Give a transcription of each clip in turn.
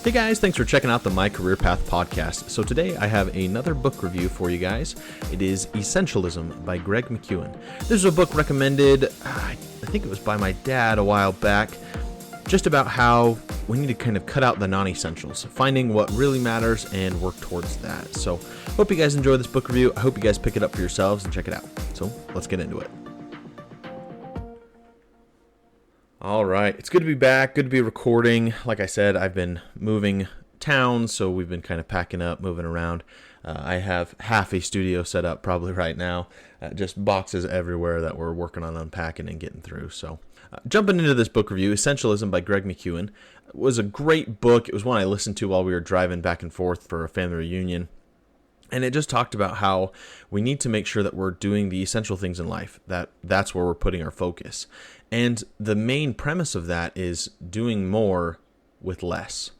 Hey guys, thanks for checking out the My Career Path podcast. So today I have another book review for you guys. It is Essentialism by Greg McKeown. This is a book recommended, I think it was by my dad a while back, just about how we need to kind of cut out the non-essentials, finding what really matters and work towards that. So hope you guys enjoy this book review. I hope you guys pick it up for yourselves and check it out. So let's get into it. All right, it's good to be back, good to be recording. Like I said, I've been moving towns, so we've been kind of packing up, moving around. I have half a studio set up probably right now, just boxes everywhere that we're working on unpacking and getting through. So jumping into this book review, Essentialism by Greg McKeown, was a great book. It was one I listened to while we were driving back and forth for a family reunion. And it just talked about how we need to make sure that we're doing the essential things in life, that's where we're putting our focus. And the main premise of that is doing more with less.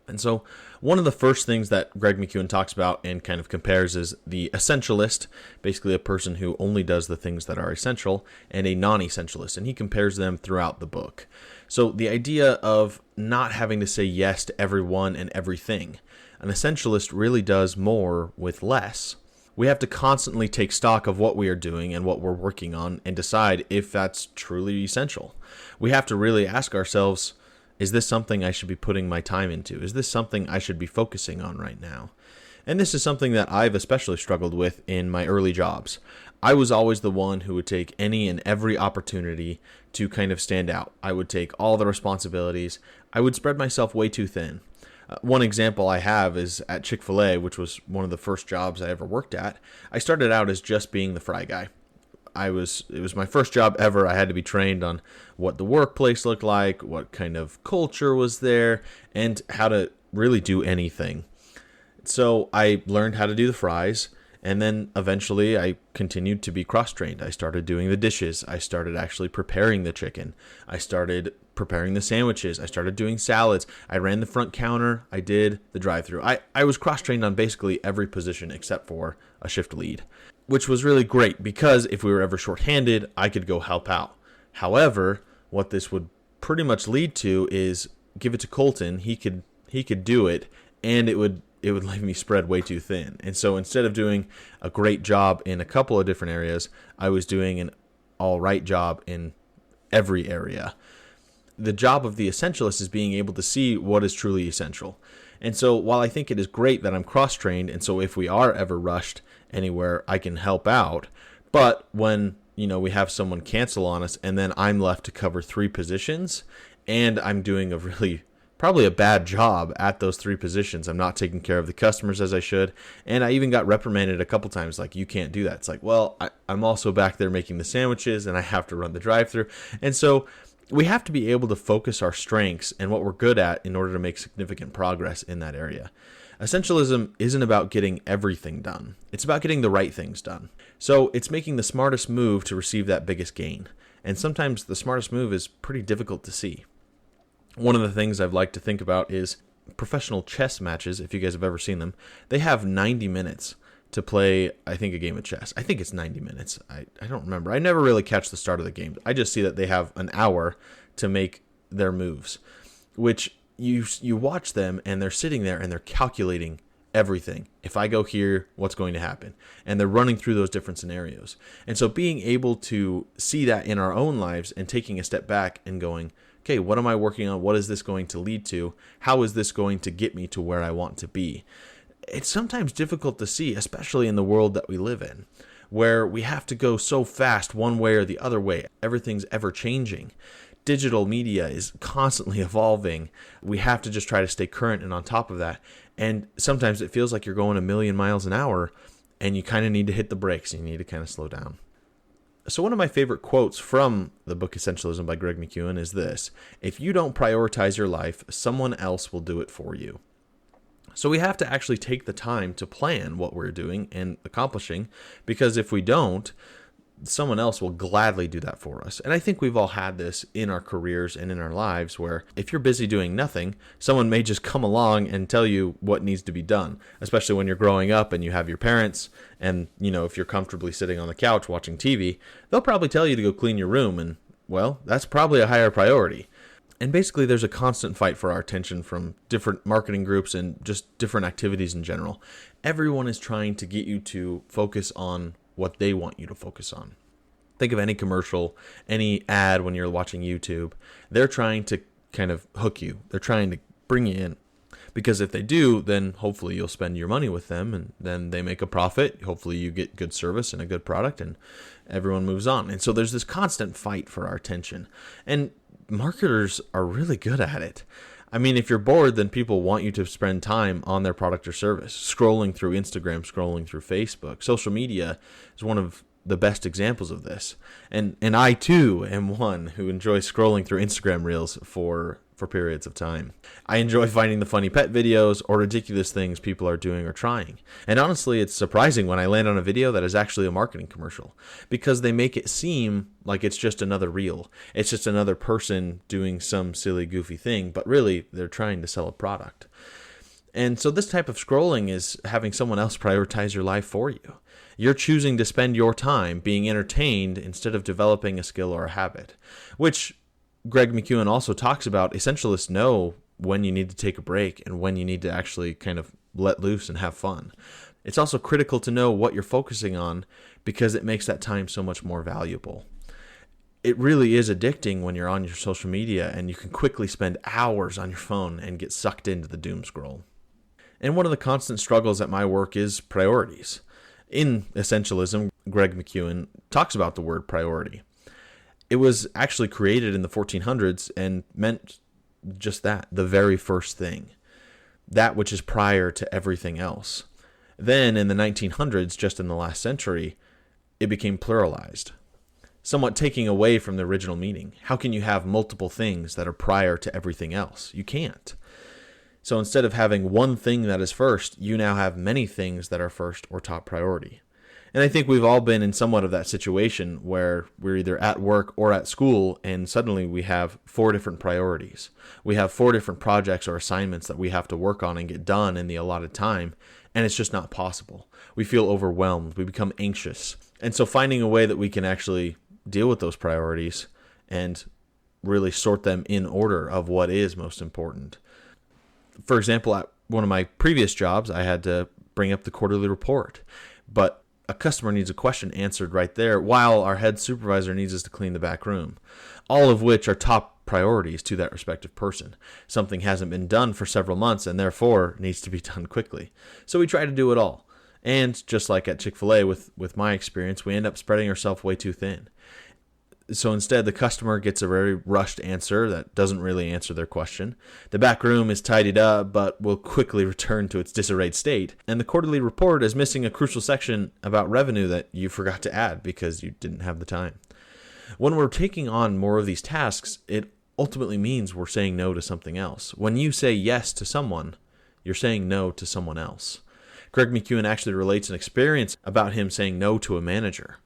And so one of the first things that Greg McKeown talks about and kind of compares is the essentialist, basically a person who only does the things that are essential, and a non-essentialist. And he compares them throughout the book. So the idea of not having to say yes to everyone and everything. An essentialist really does more with less. We have to constantly take stock of what we are doing and what we're working on and decide if that's truly essential. We have to really ask ourselves, is this something I should be putting my time into? Is this something I should be focusing on right now? And this is something that I've especially struggled with in my early jobs. I was always the one who would take any and every opportunity to kind of stand out. I would take all the responsibilities. I would spread myself way too thin. One example I have is at Chick-fil-A, which was one of the first jobs I ever worked at. I started out as just being the fry guy. It was my first job ever. I had to be trained on what the workplace looked like, what kind of culture was there, and how to really do anything. So I learned how to do the fries, and then eventually I continued to be cross-trained. I started doing the dishes. I started actually preparing the chicken. I started preparing the sandwiches. I started doing salads. I ran the front counter. I did the drive-thru. I was cross-trained on basically every position except for a shift lead, which was really great because if we were ever shorthanded, I could go help out. However, what this would pretty much lead to is give it to Colten. He could do it, and it would leave me spread way too thin. And so instead of doing a great job in a couple of different areas, I was doing an all right job in every area. The job of the essentialist is being able to see what is truly essential. And so while I think it is great that I'm cross-trained, and so if we are ever rushed anywhere, I can help out. But when, we have someone cancel on us and then I'm left to cover 3 positions and I'm doing probably a bad job at those 3 positions. I'm not taking care of the customers as I should. And I even got reprimanded a couple times, like, you can't do that. It's like, well, I'm also back there making the sandwiches and I have to run the drive-thru. And so we have to be able to focus our strengths and what we're good at in order to make significant progress in that area. Essentialism isn't about getting everything done. It's about getting the right things done. So it's making the smartest move to receive that biggest gain. And sometimes the smartest move is pretty difficult to see. One of the things I've liked to think about is professional chess matches, if you guys have ever seen them. They have 90 minutes to play, I think, a game of chess. I think it's 90 minutes. I don't remember. I never really catch the start of the game. I just see that they have an hour to make their moves, which you watch them and they're sitting there and they're calculating everything. If I go here, what's going to happen? And they're running through those different scenarios. And so being able to see that in our own lives and taking a step back and going, okay, what am I working on? What is this going to lead to? How is this going to get me to where I want to be? It's sometimes difficult to see, especially in the world that we live in, where we have to go so fast one way or the other way. Everything's ever changing. Digital media is constantly evolving. We have to just try to stay current and on top of that. And sometimes it feels like you're going a million miles an hour and you kind of need to hit the brakes and you need to kind of slow down. So one of my favorite quotes from the book Essentialism by Greg McKeown is this: if you don't prioritize your life, someone else will do it for you. So we have to actually take the time to plan what we're doing and accomplishing, because if we don't, someone else will gladly do that for us. And I think we've all had this in our careers and in our lives where if you're busy doing nothing, someone may just come along and tell you what needs to be done, especially when you're growing up and you have your parents and, if you're comfortably sitting on the couch watching TV, they'll probably tell you to go clean your room and, well, that's probably a higher priority. And basically, there's a constant fight for our attention from different marketing groups and just different activities in general. Everyone is trying to get you to focus on what they want you to focus on. Think of any commercial, any ad when you're watching YouTube. They're trying to kind of hook you. They're trying to bring you in. Because if they do, then hopefully you'll spend your money with them, and then they make a profit. Hopefully you get good service and a good product, and everyone moves on. And so there's this constant fight for our attention. And marketers are really good at it. I mean, if you're bored, then people want you to spend time on their product or service, scrolling through Instagram, scrolling through Facebook. Social media is one of the best examples of this. And I too am one who enjoys scrolling through Instagram reels for periods of time. I enjoy finding the funny pet videos or ridiculous things people are doing or trying. And honestly, it's surprising when I land on a video that is actually a marketing commercial, because they make it seem like it's just another reel. It's just another person doing some silly, goofy thing, but really they're trying to sell a product. And so this type of scrolling is having someone else prioritize your life for you. You're choosing to spend your time being entertained instead of developing a skill or a habit, which Greg McKeown also talks about. Essentialists know when you need to take a break and when you need to actually kind of let loose and have fun. It's also critical to know what you're focusing on, because it makes that time so much more valuable. It really is addicting when you're on your social media and you can quickly spend hours on your phone and get sucked into the doom scroll. And one of the constant struggles at my work is priorities. In Essentialism, Greg McKeown talks about the word priority. It was actually created in the 1400s and meant just that, the very first thing, that which is prior to everything else. Then in the 1900s, just in the last century, it became pluralized, somewhat taking away from the original meaning. How can you have multiple things that are prior to everything else? You can't. So instead of having one thing that is first, you now have many things that are first or top priority. And I think we've all been in somewhat of that situation where we're either at work or at school, and suddenly we have 4 different priorities. We have 4 different projects or assignments that we have to work on and get done in the allotted time, and it's just not possible. We feel overwhelmed. We become anxious. And so finding a way that we can actually deal with those priorities and really sort them in order of what is most important. For example, at one of my previous jobs, I had to bring up the quarterly report, but a customer needs a question answered right there, while our head supervisor needs us to clean the back room, all of which are top priorities to that respective person. Something hasn't been done for several months and therefore needs to be done quickly. So we try to do it all. And just like at Chick-fil-A with my experience, we end up spreading ourselves way too thin. So instead, the customer gets a very rushed answer that doesn't really answer their question. The back room is tidied up, but will quickly return to its disarrayed state. And the quarterly report is missing a crucial section about revenue that you forgot to add because you didn't have the time. When we're taking on more of these tasks, it ultimately means we're saying no to something else. When you say yes to someone, you're saying no to someone else. Greg McKeown actually relates an experience about him saying no to a manager.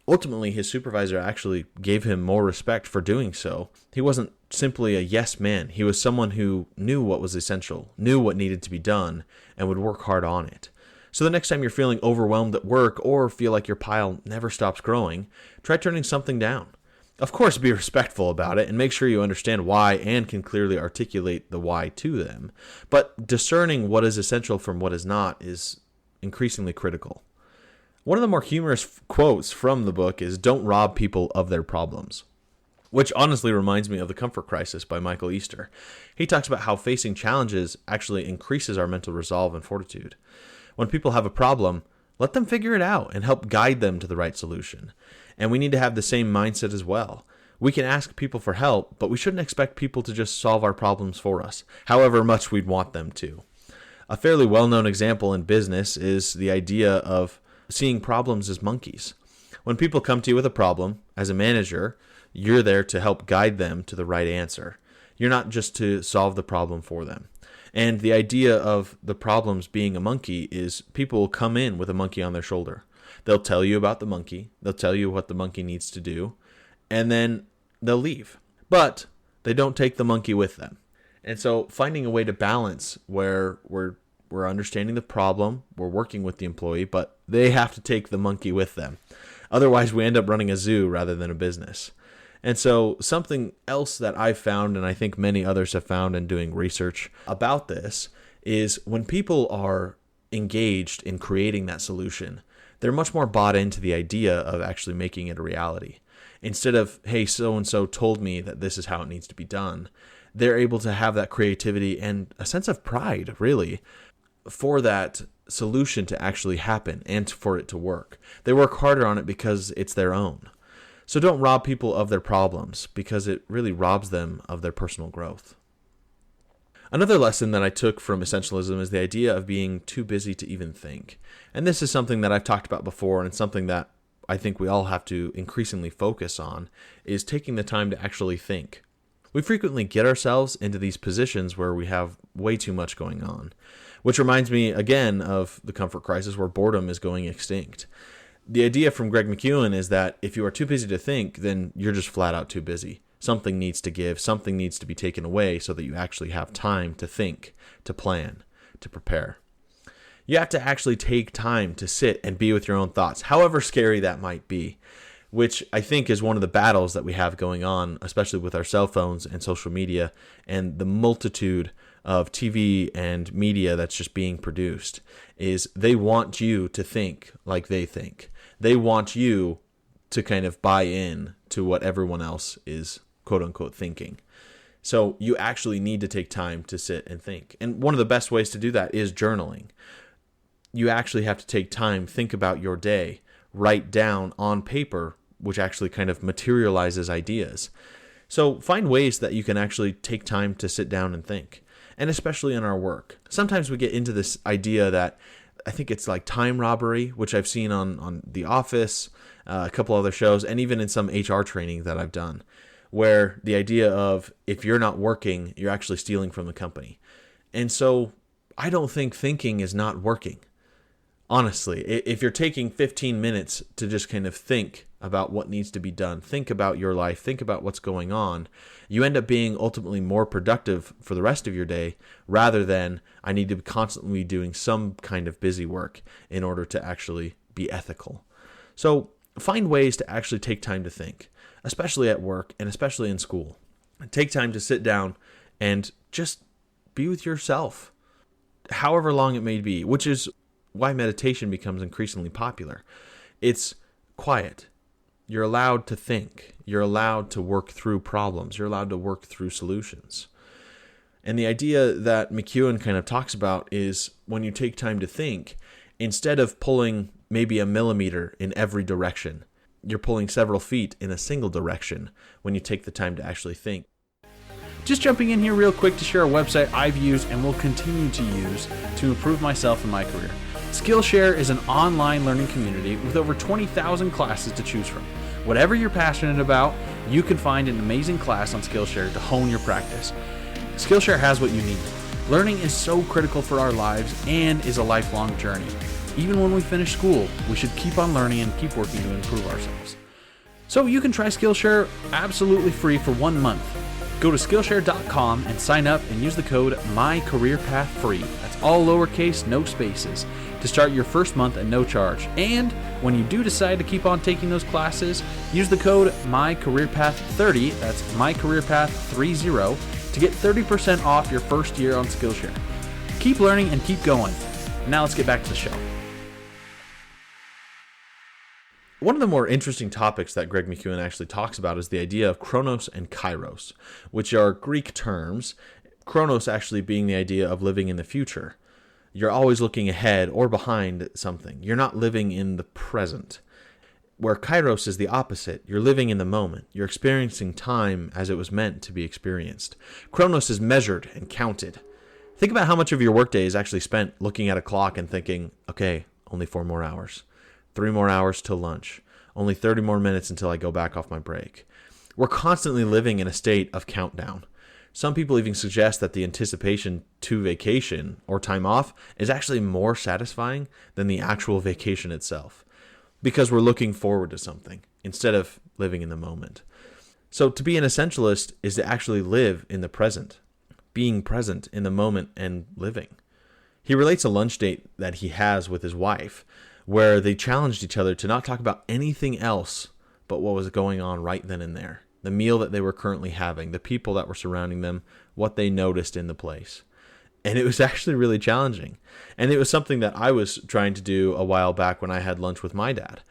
Ultimately, his supervisor actually gave him more respect for doing so. He wasn't simply a yes man. He was someone who knew what was essential, knew what needed to be done, and would work hard on it. So the next time you're feeling overwhelmed at work or feel like your pile never stops growing, try turning something down. Of course, be respectful about it and make sure you understand why and can clearly articulate the why to them. But discerning what is essential from what is not is increasingly critical. One of the more humorous quotes from the book is, "Don't rob people of their problems," which honestly reminds me of The Comfort Crisis by Michael Easter. He talks about how facing challenges actually increases our mental resolve and fortitude. When people have a problem, let them figure it out and help guide them to the right solution. And we need to have the same mindset as well. We can ask people for help, but we shouldn't expect people to just solve our problems for us, however much we'd want them to. A fairly well-known example in business is the idea of seeing problems as monkeys. When people come to you with a problem, as a manager, you're there to help guide them to the right answer. You're not just to solve the problem for them. And the idea of the problems being a monkey is people will come in with a monkey on their shoulder. They'll tell you about the monkey. They'll tell you what the monkey needs to do. And then they'll leave. But they don't take the monkey with them. And so finding a way to balance where we're understanding the problem, we're working with the employee, but they have to take the monkey with them. Otherwise, we end up running a zoo rather than a business. And so something else that I've found, and I think many others have found in doing research about this, is when people are engaged in creating that solution, they're much more bought into the idea of actually making it a reality. Instead of, hey, so-and-so told me that this is how it needs to be done, they're able to have that creativity and a sense of pride, really, for that solution to actually happen and for it to work. They work harder on it because it's their own. So don't rob people of their problems, because it really robs them of their personal growth. Another lesson that I took from Essentialism is the idea of being too busy to even think. And this is something that I've talked about before, and it's something that I think we all have to increasingly focus on, is taking the time to actually think. We frequently get ourselves into these positions where we have way too much going on, which reminds me again of the comfort crisis where boredom is going extinct. The idea from Greg McKeown is that if you are too busy to think, then you're just flat out too busy. Something needs to give, something needs to be taken away so that you actually have time to think, to plan, to prepare. You have to actually take time to sit and be with your own thoughts, however scary that might be, which I think is one of the battles that we have going on, especially with our cell phones and social media and the multitude of TV and media that's just being produced, is they want you to think like they think. They want you to kind of buy in to what everyone else is quote unquote thinking. So you actually need to take time to sit and think. And one of the best ways to do that is journaling. You actually have to take time, think about your day, write down on paper, which actually kind of materializes ideas. So find ways that you can actually take time to sit down and think. And especially in our work. Sometimes we get into this idea that I think it's like time robbery, which I've seen on The Office, a couple other shows, and even in some HR training that I've done, where the idea of if you're not working, you're actually stealing from the company. And so I don't think thinking is not working. Honestly, if you're taking 15 minutes to just kind of think about what needs to be done, think about your life, think about what's going on, you end up being ultimately more productive for the rest of your day rather than I need to constantly be doing some kind of busy work in order to actually be ethical. So find ways to actually take time to think, especially at work and especially in school. Take time to sit down and just be with yourself, however long it may be, which is why meditation becomes increasingly popular. It's quiet. You're allowed to think. You're allowed to work through problems. You're allowed to work through solutions. And the idea that McKeown kind of talks about is when you take time to think, instead of pulling maybe a millimeter in every direction, you're pulling several feet in a single direction when you take the time to actually think. Just jumping in here real quick to share a website I've used and will continue to use to improve myself and my career. Skillshare is an online learning community with over 20,000 classes to choose from. Whatever you're passionate about, you can find an amazing class on Skillshare to hone your practice. Skillshare has what you need. Learning is so critical for our lives and is a lifelong journey. Even when we finish school, we should keep on learning and keep working to improve ourselves. So you can try Skillshare absolutely free for 1 month. Go to Skillshare.com and sign up and use the code MyCareerPathFree. That's all lowercase, no spaces, to start your first month at no charge. And when you do decide to keep on taking those classes, use the code MyCareerPath30, that's MyCareerPath30, to get 30% off your first year on Skillshare. Keep learning and keep going. Now let's get back to the show. One of the more interesting topics that Greg McKeown actually talks about is the idea of chronos and kairos, which are Greek terms, chronos actually being the idea of living in the future. You're always looking ahead or behind something. You're not living in the present. Where kairos is the opposite. You're living in the moment. You're experiencing time as it was meant to be experienced. Chronos is measured and counted. Think about how much of your workday is actually spent looking at a clock and thinking, okay, only 4 more hours. 3 more hours till lunch. Only 30 more minutes until I go back off my break. We're constantly living in a state of countdown. Some people even suggest that the anticipation to vacation or time off is actually more satisfying than the actual vacation itself, because we're looking forward to something instead of living in the moment. So to be an essentialist is to actually live in the present, being present in the moment and living. He relates a lunch date that he has with his wife, where they challenged each other to not talk about anything else but what was going on right then and there. the meal that they were currently having, the people that were surrounding them, what they noticed in the place. And it was actually really challenging. And it was something that I was trying to do a while back when I had lunch with my dad.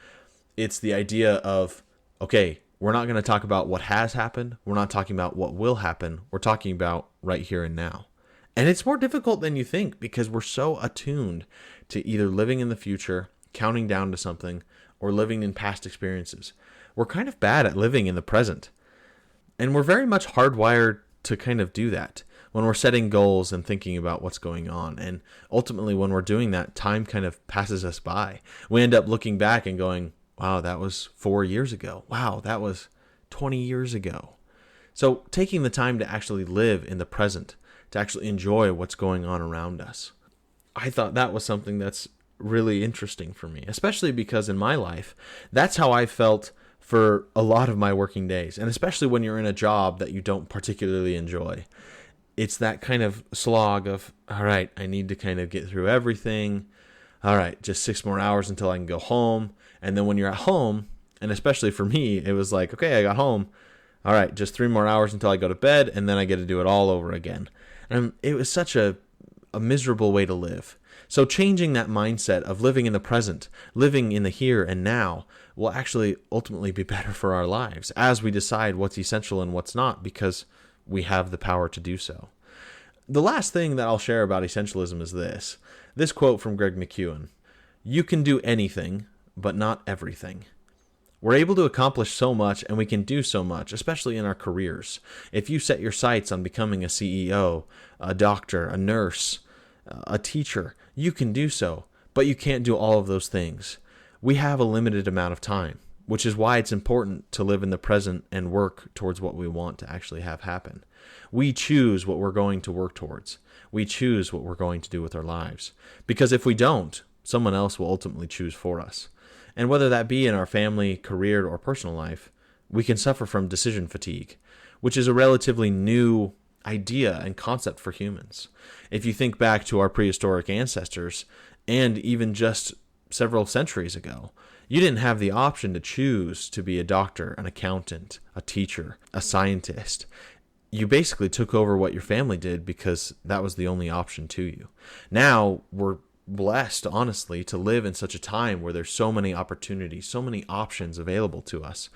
It's the idea of, okay, we're not going to talk about what has happened. We're not talking about what will happen. We're talking about right here and now. And it's more difficult than you think because we're so attuned to either living in the future, counting down to something, or living in past experiences. We're kind of bad at living in the present. And we're very much hardwired to kind of do that when we're setting goals and thinking about what's going on. And ultimately, when we're doing that, time kind of passes us by. We end up looking back and going, wow, that was 4 years ago. Wow, that was 20 years ago. So taking the time to actually live in the present, to actually enjoy what's going on around us. I thought that was something that's really interesting for me, especially because in my life, that's how I felt for a lot of my working days. And especially when you're in a job that you don't particularly enjoy. It's that kind of slog of, all right, I need to kind of get through everything. All right, just 6 more hours until I can go home. And then when you're at home, and especially for me, it was like, okay, I got home. All right, just 3 more hours until I go to bed, and then I get to do it all over again. And it was such a miserable way to live. So changing that mindset of living in the present, living in the here and now, will actually ultimately be better for our lives as we decide what's essential and what's not, because we have the power to do so. The last thing that I'll share about essentialism is this quote from Greg McKeown: "You can do anything, but not everything." We're able to accomplish so much, and we can do so much, especially in our careers. If you set your sights on becoming a CEO, a doctor, a nurse, a teacher, you can do so, but you can't do all of those things. We have a limited amount of time, which is why it's important to live in the present and work towards what we want to actually have happen. We choose what we're going to work towards. We choose what we're going to do with our lives. Because if we don't, someone else will ultimately choose for us. And whether that be in our family, career, or personal life, we can suffer from decision fatigue, which is a relatively new idea and concept for humans. If you think back to our prehistoric ancestors, and even just several centuries ago, you didn't have the option to choose to be a doctor, an accountant, a teacher, a scientist. You basically took over what your family did because that was the only option to you. Now we're blessed, honestly, to live in such a time where there's so many opportunities, so many options available to us,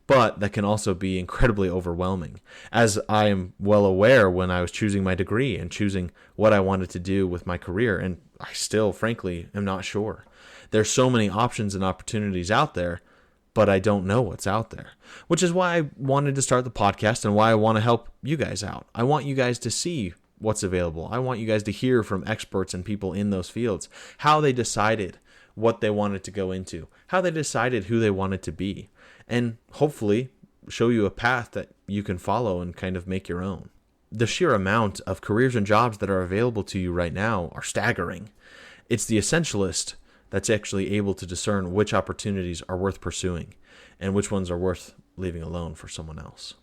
but that can also be incredibly overwhelming. As I am well aware when I was choosing my degree and choosing what I wanted to do with my career, and I still, frankly, am not sure. There's so many options and opportunities out there, but I don't know what's out there, which is why I wanted to start the podcast and why I want to help you guys out. I want you guys to see what's available. I want you guys to hear from experts and people in those fields, how they decided what they wanted to go into, how they decided who they wanted to be, and hopefully show you a path that you can follow and kind of make your own. The sheer amount of careers and jobs that are available to you right now are staggering. It's the essentialist that's actually able to discern which opportunities are worth pursuing and which ones are worth leaving alone for someone else.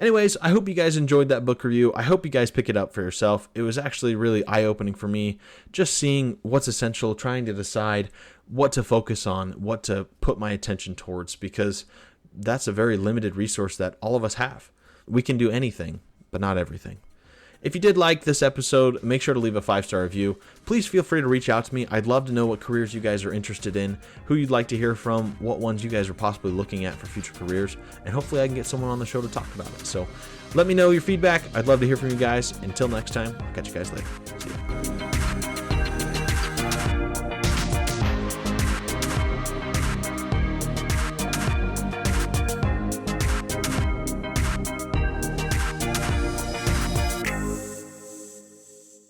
Anyways, I hope you guys enjoyed that book review. I hope you guys pick it up for yourself. It was actually really eye-opening for me, just seeing what's essential, trying to decide what to focus on, what to put my attention towards, because that's a very limited resource that all of us have. We can do anything, but not everything. If you did like this episode, make sure to leave a 5-star review. Please feel free to reach out to me. I'd love to know what careers you guys are interested in, who you'd like to hear from, what ones you guys are possibly looking at for future careers, and hopefully I can get someone on the show to talk about it. So let me know your feedback. I'd love to hear from you guys. Until next time, I'll catch you guys later. See ya.